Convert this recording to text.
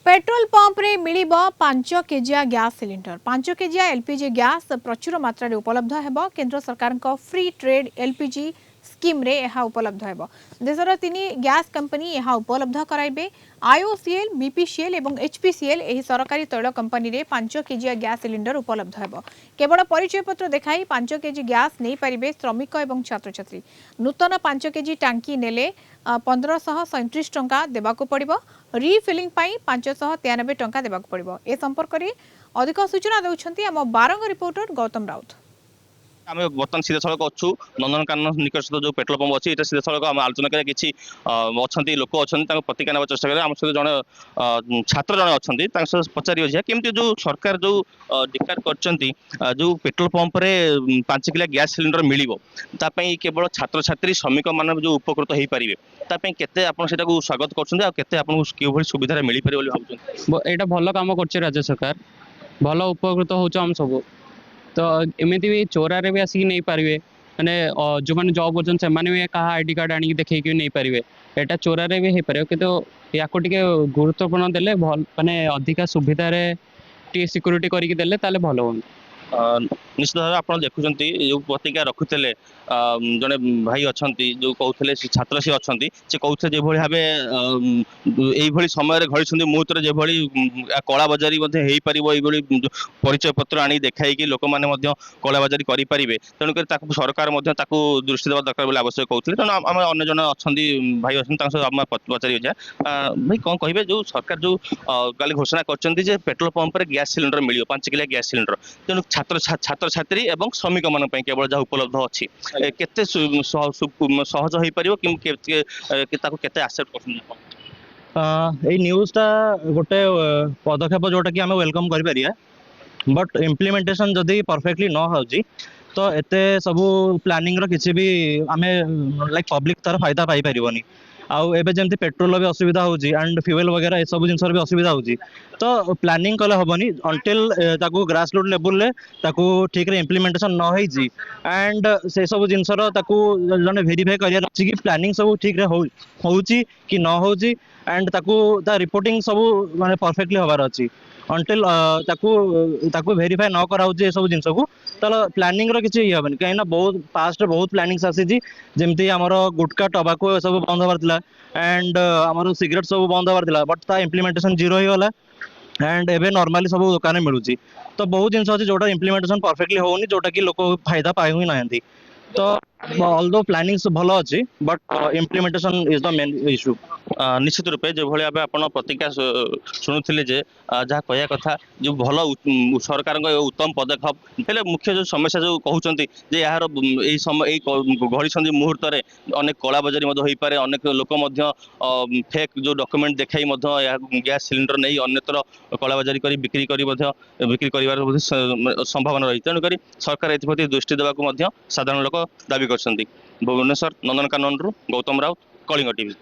Petrol pump रे मिलिबो 5 Kezia gas cylinder 5 Kezia LPG gas प्रचुर मात्रा रे उपलब्ध हेबो। केंद्र सरकार को फ्री ट्रेड एलपीजी स्कीम रे यह उपलब्ध हेबो। देशर 3 गैस कंपनी यह उपलब्ध कराइबे। आईओसीएल, बीपीसीएल एवं एचपीसीएल एही सरकारी तैल कंपनी रे 5 केजिया गैस सिलिंडर उपलब्ध हेबो। केवल परिचय पत्र देखाई 5 केजी गैस नहीं पारिबे श्रमिक एवं छात्र छात्री। नूतन 5 केजी टांकी नेले 1537 टंका देबाकू पड़िबो। रिफिलिंग पाई 593 टंका देबाकू पड़िबो। ए संपर्क रे अधिक सूचना देउछंती हम बारंग रिपोर्टर गौतम राउत। आम बर्तमान सीधा सड़क अच्छु नंदनकानन निकटस्थ जो पेट्रोल पंप अच्छी सीधा सड़क आम आलोचना करें कि अच्छा लोक अच्छा प्रतिक्रिया ना चेषा करें आम सहित जड़े छात्र जड़े अच्छा पचार केमती जो सरकार जो डिक्लेयर कर जो पेट्रोल पंप रे 5 किलो गैस सिलिंडर मिल केवल छात्र छात्री श्रमिक मान जो उपकृत हो पारे केते आपण सेटा को स्वागत कर सुविधा मिल पारे भाव यहाँ भल कम कर राज्य सरकार भल उपकृत हो सब तो एमती भी चोरारे भी आसिक नहीं पारे मैंने जो मैंने जॉब कर भी क्या आईडी कार्ड आनी देखे नहीं पारे यहाँ चोरारे भी हो पारे कि या गुरुत्वपूर्ण देले भल माने अधिका सुविधा सिक्यूरीटी करके देले ताले भल हो। निश्चित भाव आप देखुं जो प्रतिज्ञा रखुले जड़े भाई अच्छा जो कहते छात्र सी अच्छा से कहते जो भाव ये समय घड़ी मुहूर्त जो कला बजारी हो पार ये परिचय पत्र आनी देखा लोक मैंने कला बजारी करेंगे तेणुक सरकार दृष्टि देवा दरकार बोली आवश्यक कहते तेणु आम अन्न जन अच्छा भाई अच्छे पचार भाई कौन कहे जो सरकार जो कल घोषणा कर पेट्रोल पंप गैस सिलिंडर मिल 5 किलो गैस सिलिंडर तेणु छात्र छात्री एवं श्रमिक मान केवल जहाँ उपलब्ध अच्छी केते सहज हो पार केते एक्सेप्ट कर न्यूज़टा गोटे पदक्षेप जोटा कि आम वेलकम करें बट इम्प्लीमेंटेशन जदि परफेक्टली न हो तो एते सब प्लानिंग रो किसी भी आम लाइक पब्लिक तार फायदा पाई पारिबनी आउ एबे जेमती पेट्रोल भी असुविधा होची एंड फ्यूएल वगैरह ए सब जिनसर भी असुविधा होची तो प्लानिंग कले हबनी अंटिल ताकू ग्रास रूट लेवल ले ताकू ठीक रे इम्प्लीमेंटेशन न होईची एंड से सब जिनसर ताकू जने वेरीफाई करिया अछि कि प्लानिंग सब ठीक रे होची कि न होची एंड ताकू ता रिपोर्टिंग सब माने परफेक्टली होबार अछि अंटिल ताकू वेरीफाई न करा होची ए सब जिनस को तालो प्लानिंग रो किछि हेबनी कहिना बहुत पास्ट बहुत प्लानिंग्स आसी जेमती हमर गुटका टबाको सब बंद होबार थिला एंड हमर सिगरेट सब बंद होबार थिला बट ता इम्प्लीमेंटेशन जीरो ही होला एंड एबे नॉर्मली सब दुकान मिलूची तो बहुत जिनस अछि जोटा इम्प्लीमेंटेशन परफेक्टली होनी जोटा कि लोक फायदा पाई हुई नाहंती तो ऑल्दो प्लानिंग भल अच्छी but implementation is the main issue. निश्चित रूपे जो भाई आप प्रतिज्ञा शुणुले जहाँ कह कथा जो भल सरकार उत्तम पदक्षेप हेल्ले मुख्य जो समस्या जो कहते यार समय घड़ी मुहूर्त अनेक कला बजारी हो पारे अनेक लोक फेक जो डॉक्यूमेंट देखा गैस सिलिंडर नहीं अन्यत्र कला बजारी कर बिक्री कर संभावना रही तेणुक सरकार एप्रति दृष्टि देवाक साधारण लोक दाबी कर भुवनेश्वर नंदनकानन गौतम राउत कलिंग टीवी।